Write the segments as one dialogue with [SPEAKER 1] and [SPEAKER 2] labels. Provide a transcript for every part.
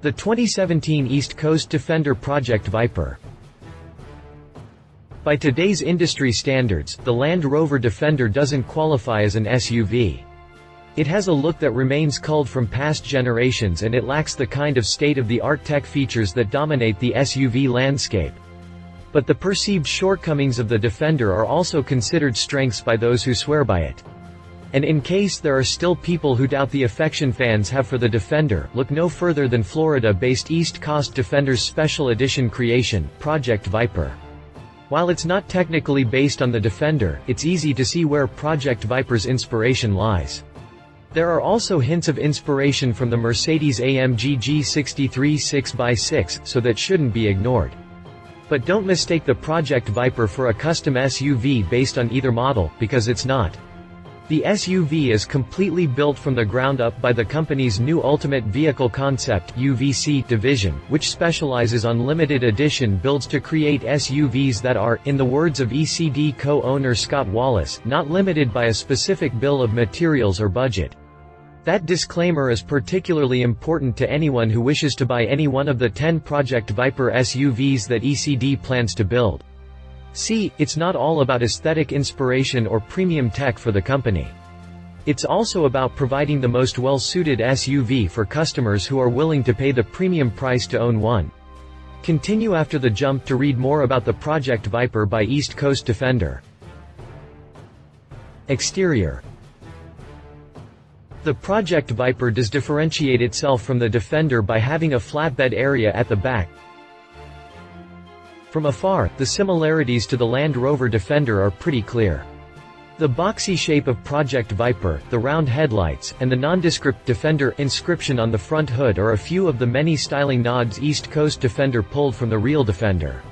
[SPEAKER 1] The 2017 East Coast Defender Project Viper. By today's industry standards, the Land Rover Defender doesn't qualify as an SUV. It has a look that remains culled from past generations, and it lacks the kind of state-of-the-art tech features that dominate the SUV landscape. But the perceived shortcomings of the Defender are also considered strengths by those who swear by it. And in case there are still people who doubt the affection fans have for the Defender, look no further than Florida-based East Coast Defender's special edition creation, Project Viper. While it's not technically based on the Defender, it's easy to see where Project Viper's inspiration lies. There are also hints of inspiration from the Mercedes-AMG G63 6x6, so that shouldn't be ignored. But don't mistake the Project Viper for a custom SUV based on either model, because it's not. The SUV is completely built from the ground up by the company's new Ultimate Vehicle Concept (UVC) division, which specializes on limited edition builds to create SUVs that are, in the words of ECD co-owner Scott Wallace, not limited by a specific bill of materials or budget. That disclaimer is particularly important to anyone who wishes to buy any one of the 10 Project Viper SUVs that ECD plans to build. See, it's not all about aesthetic inspiration or premium tech for the company. It's also about providing the most well-suited SUV for customers who are willing to pay the premium price to own one. Continue after the jump to read more about the Project Viper by East Coast Defender. Exterior. The Project Viper does differentiate itself from the Defender by having a flatbed area at the back. From afar, the similarities to the Land Rover Defender are pretty clear. The boxy shape of Project Viper, the round headlights, and the nondescript Defender inscription on the front hood are a few of the many styling nods East Coast Defender pulled from the real Defender.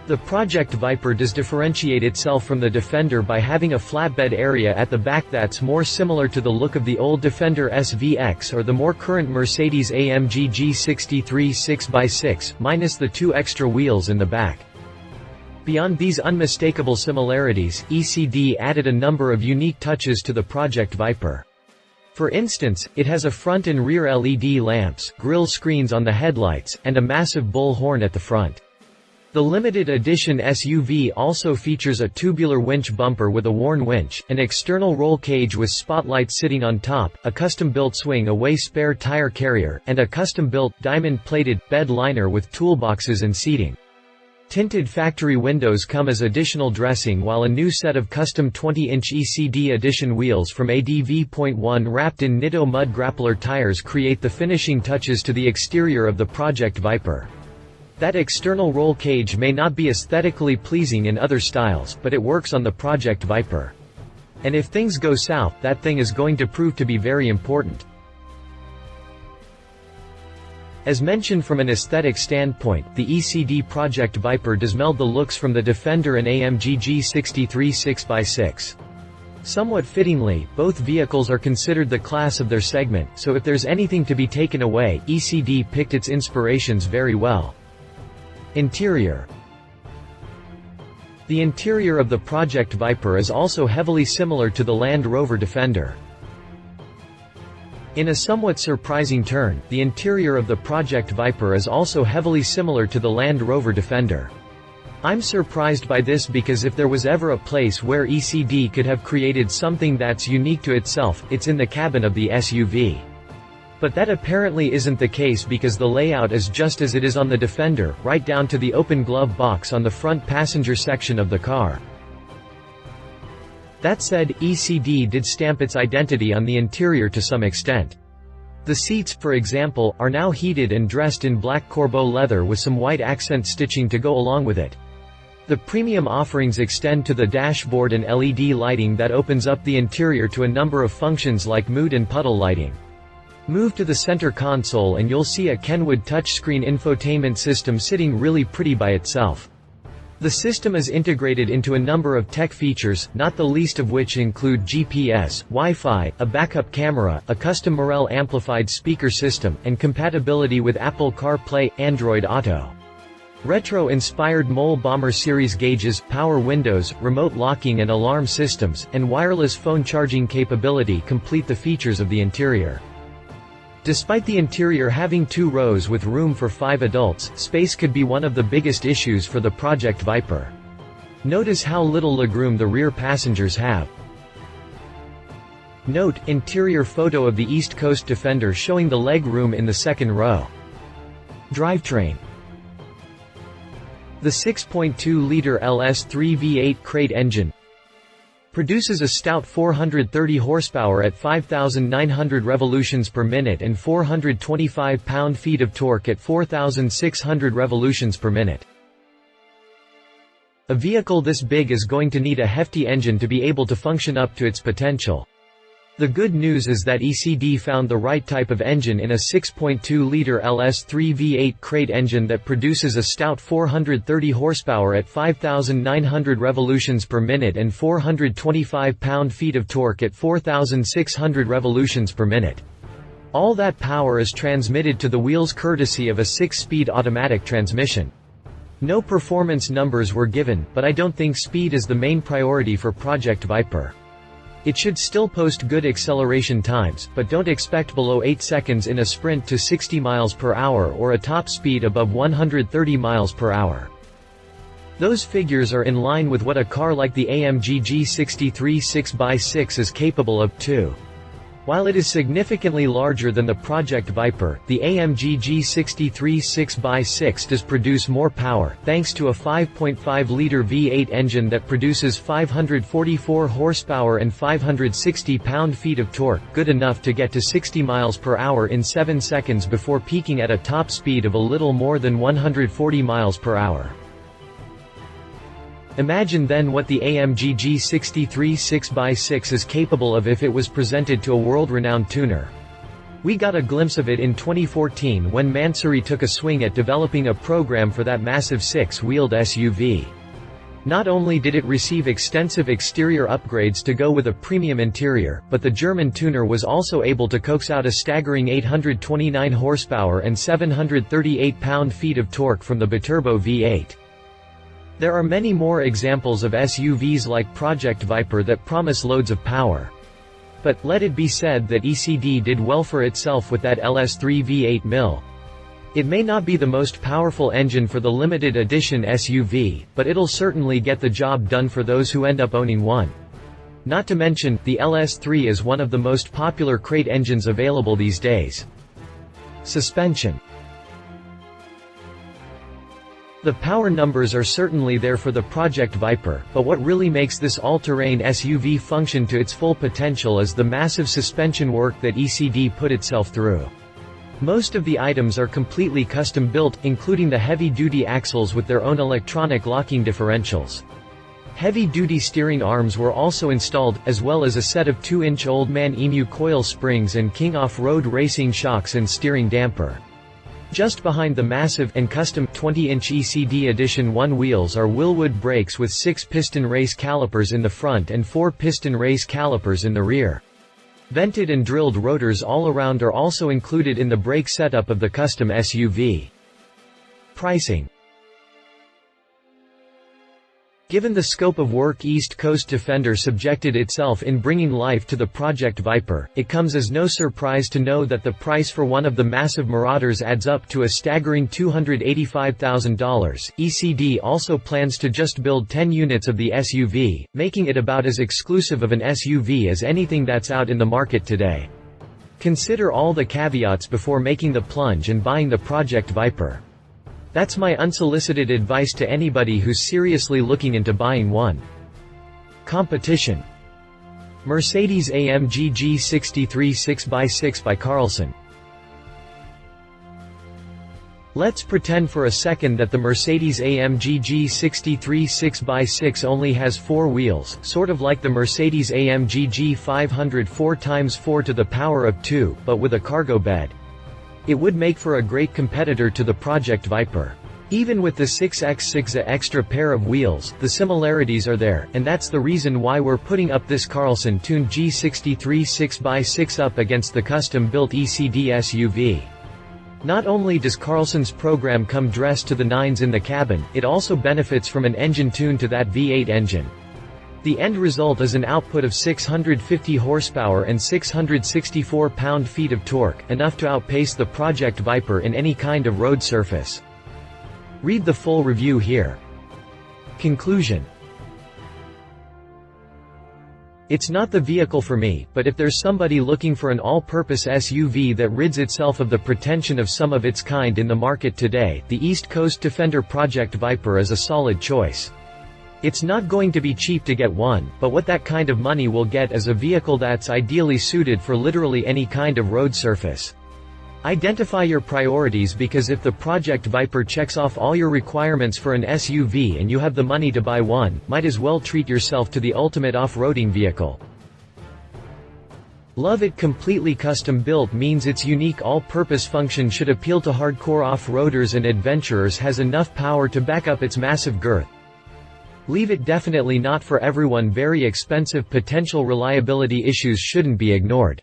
[SPEAKER 1] The Project Viper does differentiate itself from the Defender by having a flatbed area at the back that's more similar to the look of the old Defender SVX or the more current Mercedes-AMG G63 6x6, minus the 2 extra wheels in the back. Beyond these unmistakable similarities, ECD added a number of unique touches to the Project Viper. For instance, it has a front and rear LED lamps, grille screens on the headlights, and a massive bull horn at the front. The limited edition SUV also features a tubular winch bumper with a worn winch, an external roll cage with spotlights sitting on top, a custom-built swing-away spare tire carrier, and a custom-built, diamond-plated, bed liner with toolboxes and seating. Tinted factory windows come as additional dressing, while a new set of custom 20-inch ECD edition wheels from ADV.1 wrapped in Nitto mud grappler tires create the finishing touches to the exterior of the Project Viper. That external roll cage may not be aesthetically pleasing in other styles, but it works on the Project Viper. And if things go south, that thing is going to prove to be very important. As mentioned, from an aesthetic standpoint, the ECD Project Viper does meld the looks from the Defender and AMG G63 6x6. Somewhat fittingly, both vehicles are considered the class of their segment, so if there's anything to be taken away, ECD picked its inspirations very well. Interior. The interior of the Project Viper is also heavily similar to the Land Rover Defender. In a somewhat surprising turn, the interior of the Project Viper is also heavily similar to the Land Rover Defender. I'm surprised by this because if there was ever a place where ECD could have created something that's unique to itself, it's in the cabin of the SUV. But that apparently isn't the case because the layout is just as it is on the Defender, right down to the open glove box on the front passenger section of the car. That said, ECD did stamp its identity on the interior to some extent. The seats, for example, are now heated and dressed in black Corbeau leather with some white accent stitching to go along with it. The premium offerings extend to the dashboard and LED lighting that opens up the interior to a number of functions like mood and puddle lighting. Move to the center console and you'll see a Kenwood touchscreen infotainment system sitting really pretty by itself. The system is integrated into a number of tech features, not the least of which include GPS, Wi-Fi, a backup camera, a custom Morel amplified speaker system, and compatibility with Apple CarPlay, Android Auto. Retro-inspired Mole Bomber series gauges, power windows, remote locking and alarm systems, and wireless phone charging capability complete the features of the interior. Despite the interior having 2 rows with room for 5 adults, space could be one of the biggest issues for the Project Viper. Notice how little legroom the rear passengers have. Note, interior photo of the East Coast Defender showing the leg room in the second row. Drivetrain. The 6.2-liter LS3 V8 crate engine produces a stout 430 horsepower at 5,900 revolutions per minute and 425 pound-feet of torque at 4,600 revolutions per minute. A vehicle this big is going to need a hefty engine to be able to function up to its potential. The good news is that ECD found the right type of engine in a 6.2-liter LS3 V8 crate engine that produces a stout 430 horsepower at 5,900 revolutions per minute and 425 pound-feet of torque at 4,600 revolutions per minute. All that power is transmitted to the wheels courtesy of a 6-speed automatic transmission. No performance numbers were given, but I don't think speed is the main priority for Project Viper. It should still post good acceleration times, but don't expect below 8 seconds in a sprint to 60 miles per hour or a top speed above 130 miles per hour. Those figures are in line with what a car like the AMG G63 6x6 is capable of, too. While it is significantly larger than the Project Viper, the AMG G63 6x6 does produce more power, thanks to a 5.5-liter V8 engine that produces 544 horsepower and 560 pound-feet of torque, good enough to get to 60 miles per hour in 7 seconds before peaking at a top speed of a little more than 140 miles per hour. Imagine then what the AMG G63 6x6 is capable of if it was presented to a world-renowned tuner. We got a glimpse of it in 2014 when Mansory took a swing at developing a program for that massive 6-wheeled SUV. Not only did it receive extensive exterior upgrades to go with a premium interior, but the German tuner was also able to coax out a staggering 829 horsepower and 738 pound-feet of torque from the biturbo V8. There are many more examples of SUVs like Project Viper that promise loads of power. But, let it be said that ECD did well for itself with that LS3 V8 mill. It may not be the most powerful engine for the limited edition SUV, but it'll certainly get the job done for those who end up owning one. Not to mention, the LS3 is one of the most popular crate engines available these days. Suspension. The power numbers are certainly there for the Project Viper, but what really makes this all-terrain SUV function to its full potential is the massive suspension work that ECD put itself through. Most of the items are completely custom-built, including the heavy-duty axles with their own electronic locking differentials. Heavy-duty steering arms were also installed, as well as a set of 2-inch Old Man Emu coil springs and King off-road racing shocks and steering damper. Just behind the massive and custom 20-inch ECD Edition 1 wheels are Wilwood brakes with 6-piston race calipers in the front and 4-piston race calipers in the rear. Vented and drilled rotors all around are also included in the brake setup of the custom SUV. Pricing. Given the scope of work East Coast Defender subjected itself in bringing life to the Project Viper, it comes as no surprise to know that the price for one of the massive Marauders adds up to a staggering $285,000. ECD also plans to just build 10 units of the SUV, making it about as exclusive of an SUV as anything that's out in the market today. Consider all the caveats before making the plunge and buying the Project Viper. That's my unsolicited advice to anybody who's seriously looking into buying one. Competition. Mercedes-AMG G63 6x6 by Carlson. Let's pretend for a second that the Mercedes-AMG G63 6x6 only has 4 wheels, sort of like the Mercedes-AMG G500 4x4 to the power of 2, but with a cargo bed. It would make for a great competitor to the Project Viper. Even with the 6x6 extra pair of wheels, the similarities are there, and that's the reason why we're putting up this Carlson-tuned G63 6x6 up against the custom-built ECD SUV. Not only does Carlson's program come dressed to the nines in the cabin, it also benefits from an engine tuned to that V8 engine. The end result is an output of 650 horsepower and 664 pound-feet of torque, enough to outpace the Project Viper in any kind of road surface. Read the full review here. Conclusion. It's not the vehicle for me, but if there's somebody looking for an all-purpose SUV that rids itself of the pretension of some of its kind in the market today, the East Coast Defender Project Viper is a solid choice. It's not going to be cheap to get one, but what that kind of money will get is a vehicle that's ideally suited for literally any kind of road surface. Identify your priorities, because if the Project Viper checks off all your requirements for an SUV and you have the money to buy one, might as well treat yourself to the ultimate off-roading vehicle. Love it. Completely custom built means its unique all-purpose function should appeal to hardcore off-roaders and adventurers, has enough power to back up its massive girth. Leave it. Definitely not for everyone. Very expensive. Potential reliability issues shouldn't be ignored.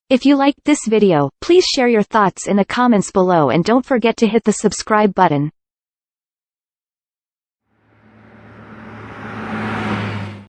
[SPEAKER 2] If you liked this video, please share your thoughts in the comments below and don't forget to hit the subscribe button.